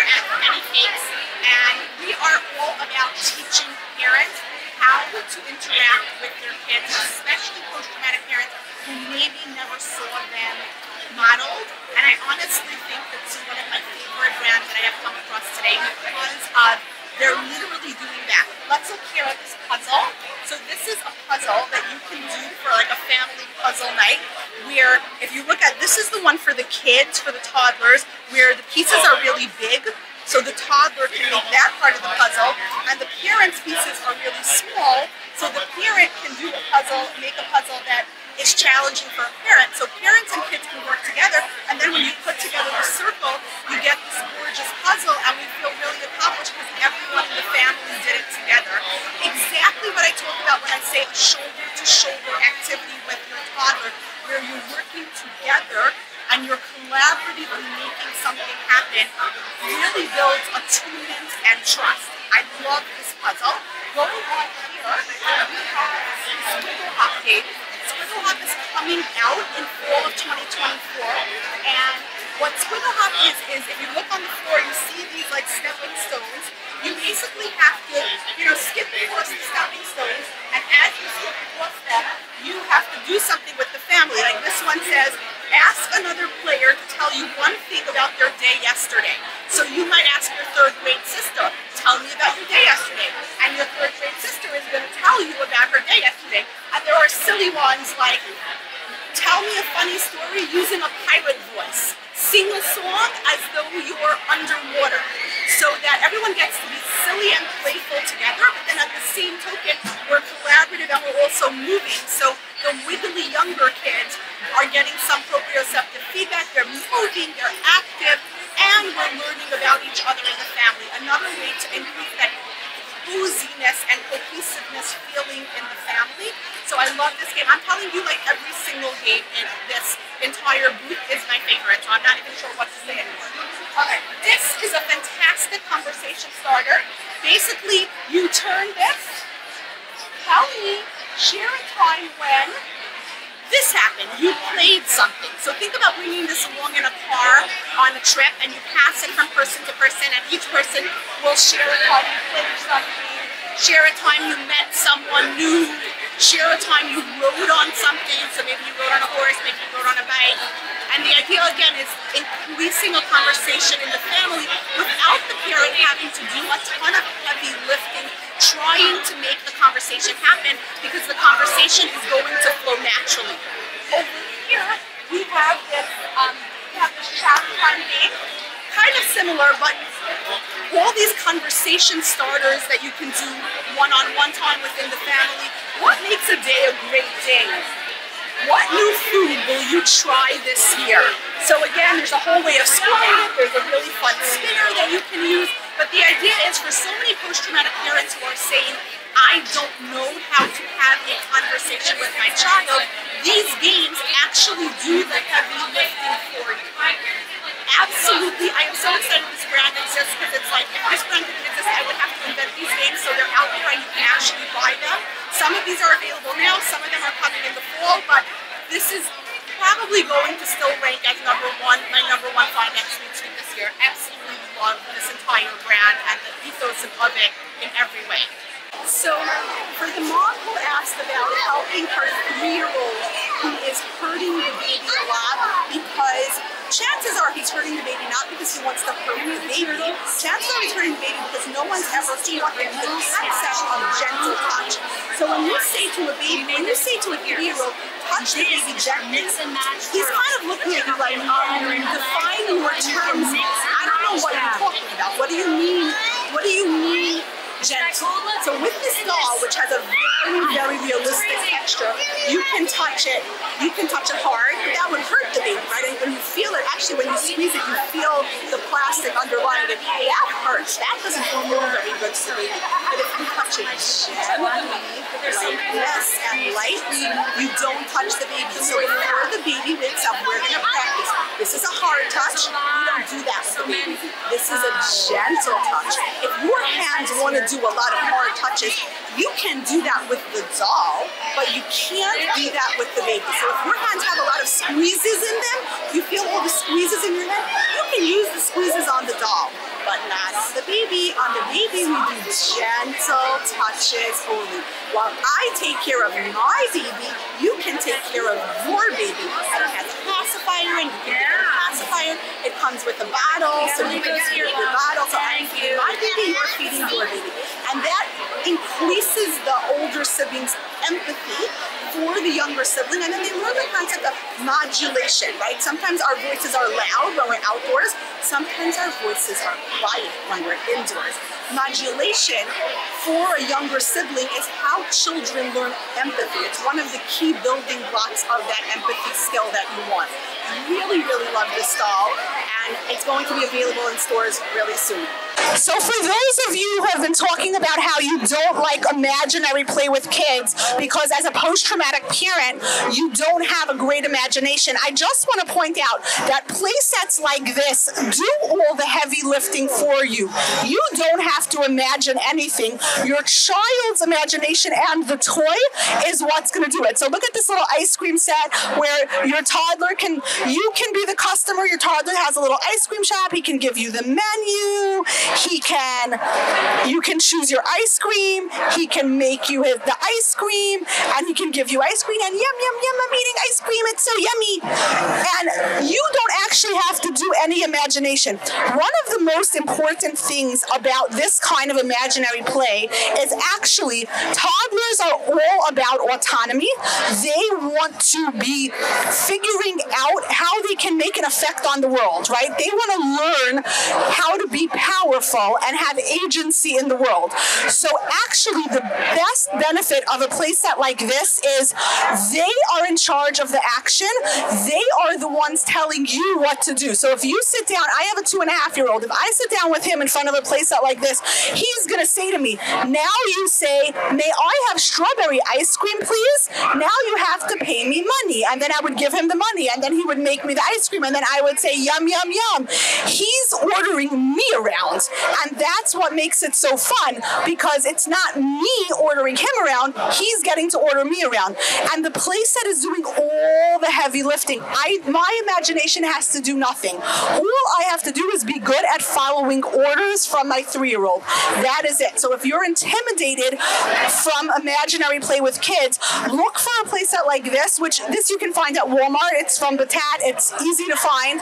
at Penny Cakes, and we are all about teaching parents how to interact with their kids, especially post-traumatic parents who maybe never saw them modeled. And I honestly think that's one of my favorite brands that I have come across today because they're literally doing that. Let's look here at this puzzle. So this is a puzzle that you can do for like a family puzzle night, where if you look at, this is the one for the kids, for the toddlers, where the pieces are really big. So the toddler can make that part of the puzzle, and the parent's pieces are really small, so the parent can do a puzzle, make a puzzle that is challenging for a parent. So parents and kids can work together, and then when you put together the circle, you get this gorgeous puzzle, and we feel really accomplished because everyone in the family did it together. Exactly what I talk about when I say a shoulder-to-shoulder activity with your toddler, where you're working together and you're collaboratively making something happen, really builds attunement and trust. I love this puzzle. Going on here, we have Squiggle Hop game. Squiggle Hop is coming out in fall of 2024, and what Squiggle Hop is if you look on the floor, you see these like stepping stones. You basically have to, skip across the stepping stones, and as you skip across them, you have to do something with the family. Like this one says, ask another player to tell you one thing about their day yesterday. So you might ask your third grade sister, tell me about your day yesterday. And your third grade sister is going to tell you about her day yesterday. And there are silly ones like, tell me a funny story using a pirate voice. Sing a song as though you were underwater. So that everyone gets to be silly and playful together, but then at the same token, we're collaborative and we're also moving. So the wiggly younger kids are getting some proprioceptive feedback, they're moving, they're active, and we're learning about each other in the family. Another way to increase that coziness and cohesiveness feeling in the family. So I love this game. I'm telling you, like every single game in this entire booth is my favorite, so I'm not even sure what to say anymore. Okay, this is a fantastic conversation starter. Basically, you turn this, tell me, share a time when this happened, you played something. So think about bringing this along in a car on a trip, and you pass it from person to person, and each person will share a time you played something, share a time you met someone new, share a time you rode on something, so maybe you rode on a horse, maybe you rode on a bike. And the idea, again, is increasing a conversation in the family without the parent having to do a ton of heavy lifting, trying to make the conversation happen, because the conversation is going to flow naturally. Over here, we have this chat time game, kind of similar, but all these conversation starters that you can do one-on-one time within the family. What makes a day a great day? What new food will you try this year? So again, there's a whole way of scoring it. There's a really fun spinner that you can use. But the idea is for so many post-traumatic parents who are saying, I don't know how to have a conversation with my child, these games actually do the heavy lifting for you. Absolutely, I am so excited this brand exists, because it's like, if this brand didn't exist, I would have to invent these games, so they're out there and you can actually buy them. Some of these are available now, some of them are coming in the fall, but this is probably going to still rank as my number one find next week this year. Absolutely love this entire brand and the ethos of it in every way. So, for the mom who asked about helping her 3-year-old who is hurting the baby a lot, because chances are he's hurting the baby not because he wants to hurt the baby, chances are he's hurting the baby because no one's ever taught him the concept of gentle touch. So when you say to a baby, when you say to a 3-year-old, touch the baby gently, he's kind of looking at you like, define your terms. I don't know what you're talking about. What do you mean? What do you mean? Gentle. So with this doll, which has a very, very realistic texture, you can touch it. You can touch it hard, but that would hurt the baby, right? And when you feel it, actually, when you squeeze it, you feel the plastic underlying it. That hurts. That doesn't feel very good to the baby. But if you touch it gently, like this, and lightly, you don't touch the baby. So before the baby wakes up, we're going to practice. This is a hard touch. You don't do that with the baby. This is a gentle touch. If your hands want to do a lot of hard touches, you can do that with the doll, but you can't do that with the baby. So if your hands have a lot of squeezes in them, you feel all the squeezes in your hand, you can use the squeezes on the doll, but baby, we do gentle touches only. While I take care of my baby, you can take care of your baby. And it has a pacifier, and you can get a pacifier. It comes with a bottle, so you can feed your bottle. So I'm feeding my baby, you're feeding your baby. And that increases the older sibling's empathy for the younger sibling, and then they learn the concept of modulation, right? Sometimes our voices are loud when we're outdoors, sometimes our voices are quiet when we're indoors. Modulation for a younger sibling is how children learn empathy. It's one of the key building blocks of that empathy skill that you want. Really, really love this doll, and it's going to be available in stores really soon. So for those of you who have been talking about how you don't like imaginary play with kids because as a post-traumatic parent, you don't have a great imagination, I just want to point out that play sets like this do all the heavy lifting for you. You don't have to imagine anything. Your child's imagination and the toy is what's going to do it. So look at this little ice cream set where your toddler you can be the customer. Your toddler has a little ice cream shop. He can give you the menu. You can choose your ice cream. He can make you the ice cream, and he can give you ice cream. And yum, yum, yum, I'm eating ice cream. It's so yummy. And you don't actually have to do any imagination. One of the most important things about this kind of imaginary play is actually toddlers are all about autonomy. They want to be figuring out how they can make an effect on the world, right? They want to learn how to be powerful and have agency in the world. So actually the best benefit of a playset like this is they are in charge of the action. They are the ones telling you what to do. So if you sit down, I have a 2.5-year-old. If I sit down with him in front of a playset like this, he's going to say to me, now you say, may I have strawberry ice cream, please? Now you have to pay me money. And then I would give him the money, and then he would make me the ice cream, and then I would say, yum, yum, yum. He's ordering me around, and that's what makes it so fun, because it's not me ordering him around, he's getting to order me around. And the playset is doing all the heavy lifting. My imagination has to do nothing. All I have to do is be good at following orders from my 3-year-old. That is it. So if you're intimidated from imaginary play with kids, look for a playset like this, which this you can find at Walmart. It's from Batat. It's easy to find.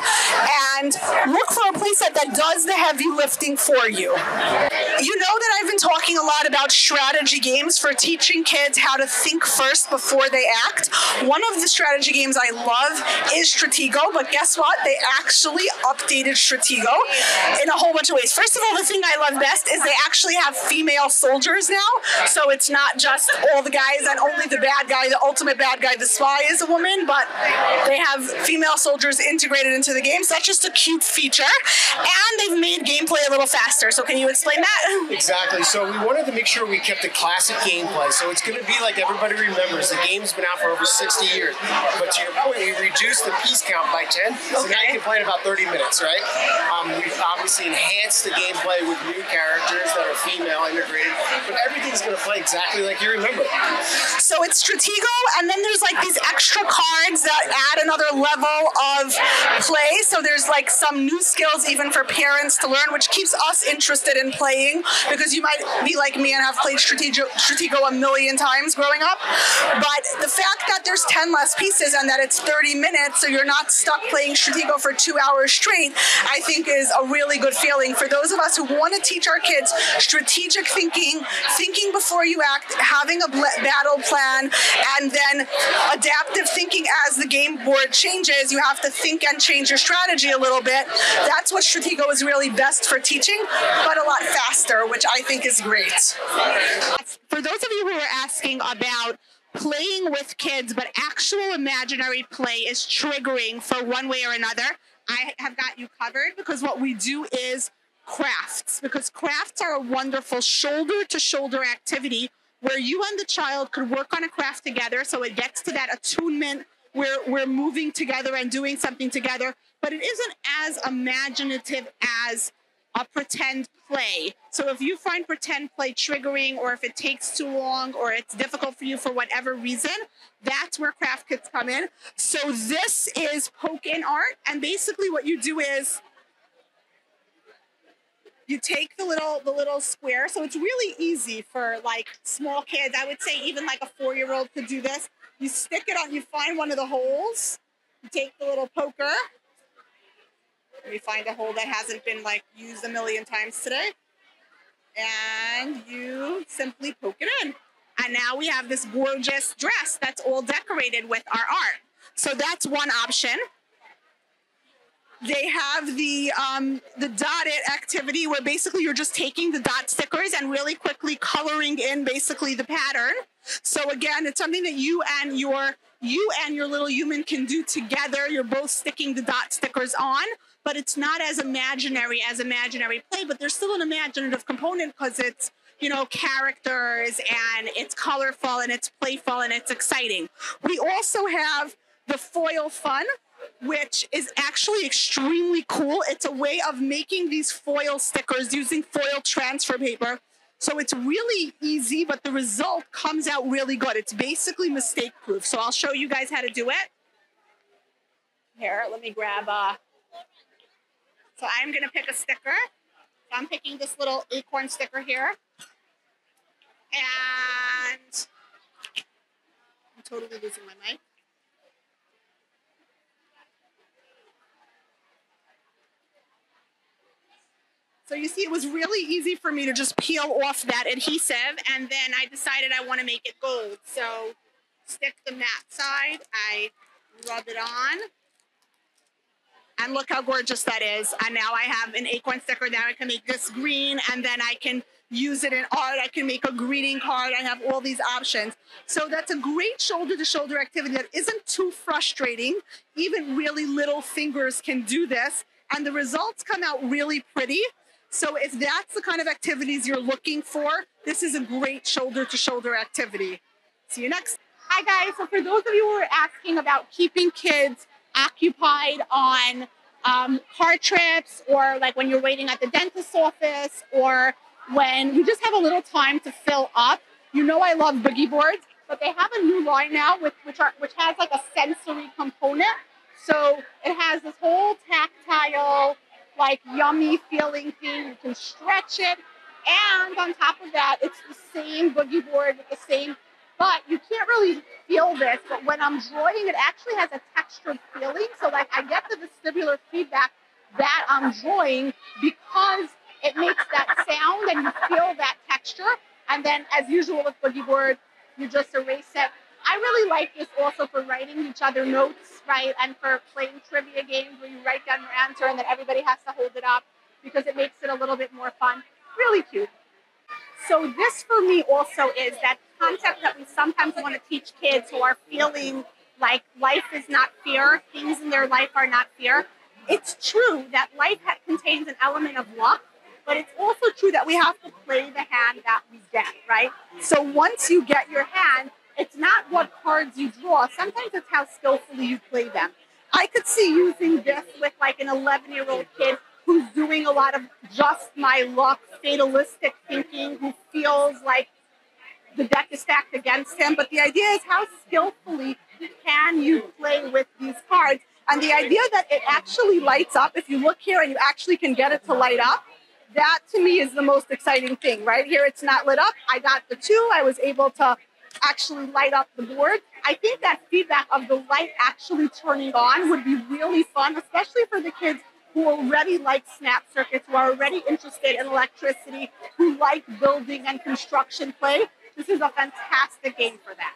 And look for a playset that does the heavy lifting for you. You know that I've been talking a lot about strategy games for teaching kids how to think first before they act. One of the strategy games I love is Stratego, but guess what? They actually updated Stratego in a whole bunch of ways. First of all, the thing I love best is they actually have female soldiers now, so it's not just all the guys and only the bad guy, the ultimate bad guy, the spy is a woman, but they have female soldiers integrated into the game, so that's just a cute feature. And they've made gameplay a little faster, so can you explain that? Exactly. So we wanted to make sure we kept the classic gameplay. So it's going to be like everybody remembers. The game's been out for over 60 years. But to your point, we reduced the piece count by 10. So now you can play in about 30 minutes, right? We've obviously enhanced the gameplay with new characters that are female integrated. But everything's going to play exactly like you remember. So it's Stratego, and then there's like these extra cards that add another level of play. So there's like some new skills even for parents to learn, which keeps us interested in playing, because you might be like me and have played Stratego a million times growing up. But the fact that there's 10 less pieces and that it's 30 minutes, so you're not stuck playing Stratego for 2 hours straight, I think is a really good feeling for those of us who want to teach our kids strategic thinking, thinking before you act, having a battle plan, and then adaptive thinking as the game board changes. You have to think and change your strategy a little bit. That's what Stratego is really best for teaching, but a lot faster, which I think is great. For those of you who are asking about playing with kids, but actual imaginary play is triggering for one way or another, I have got you covered, because what we do is crafts, because crafts are a wonderful shoulder-to-shoulder activity where you and the child could work on a craft together, so it gets to that attunement where we're moving together and doing something together, but it isn't as imaginative as a pretend play. So if you find pretend play triggering, or if it takes too long, or it's difficult for you for whatever reason, that's where craft kits come in. So this is poke in art, and basically what you do is You take the little square, so it's really easy for like small kids. I would say even like a 4-year-old could do this. You stick it on, you find one of the holes, you take the little poker, and you find a hole that hasn't been like used a million times today, and you simply poke it in. And now we have this gorgeous dress that's all decorated with our art. So that's one option. They have the dotted activity where basically you're just taking the dot stickers and really quickly coloring in basically the pattern. So again, it's something that you and your little human can do together. You're both sticking the dot stickers on, but it's not as imaginary as imaginary play, but there's still an imaginative component because it's, you know, characters and it's colorful and it's playful and it's exciting. We also have the foil fun, which is actually extremely cool. It's a way of making these foil stickers using foil transfer paper. So it's really easy, but the result comes out really good. It's basically mistake proof. So I'll show you guys how to do it. Here, let me grab so I'm gonna pick a sticker. So I'm picking this little acorn sticker here. And I'm totally losing my mic. So you see, it was really easy for me to just peel off that adhesive, and then I decided I want to make it gold. So stick the matte side, I rub it on, and look how gorgeous that is. And now I have an acorn sticker. Now I can make this green, and then I can use it in art. I can make a greeting card. I have all these options. So that's a great shoulder-to-shoulder activity that isn't too frustrating. Even really little fingers can do this, and the results come out really pretty. So if that's the kind of activities you're looking for, this is a great shoulder-to-shoulder activity. See you next. Hi guys, so for those of you who are asking about keeping kids occupied on car trips, or like when you're waiting at the dentist's office, or when you just have a little time to fill up, you know I love boogie boards, but they have a new line now which has like a sensory component. So it has this whole tactile, like yummy feeling thing. You can stretch it, and on top of that, it's the same boogie board with the same, but you can't really feel this, but when I'm drawing, it actually has a textured feeling. So like I get the vestibular feedback that I'm drawing because it makes that sound and you feel that texture. And then as usual with boogie board, you just erase it. I really like this also for writing each other notes, right? And for playing trivia games where you write down your answer and then everybody has to hold it up because it makes it a little bit more fun. Really cute. So this for me also is that concept that we sometimes want to teach kids who are feeling like life is not fair, things in their life are not fair. It's true that life contains an element of luck, but it's also true that we have to play the hand that we get, right? So once you get your hand, it's not what cards you draw. Sometimes it's how skillfully you play them. I could see using this with like an 11-year-old kid who's doing a lot of just my luck, fatalistic thinking, who feels like the deck is stacked against him. But the idea is how skillfully can you play with these cards? And the idea that it actually lights up, if you look here and you actually can get it to light up, that to me is the most exciting thing. Right here, it's not lit up. I got the 2. I was able to actually light up the board. I think that feedback of the light actually turning on would be really fun, especially for the kids who already like snap circuits, who are already interested in electricity, who like building and construction play. This is a fantastic game for that.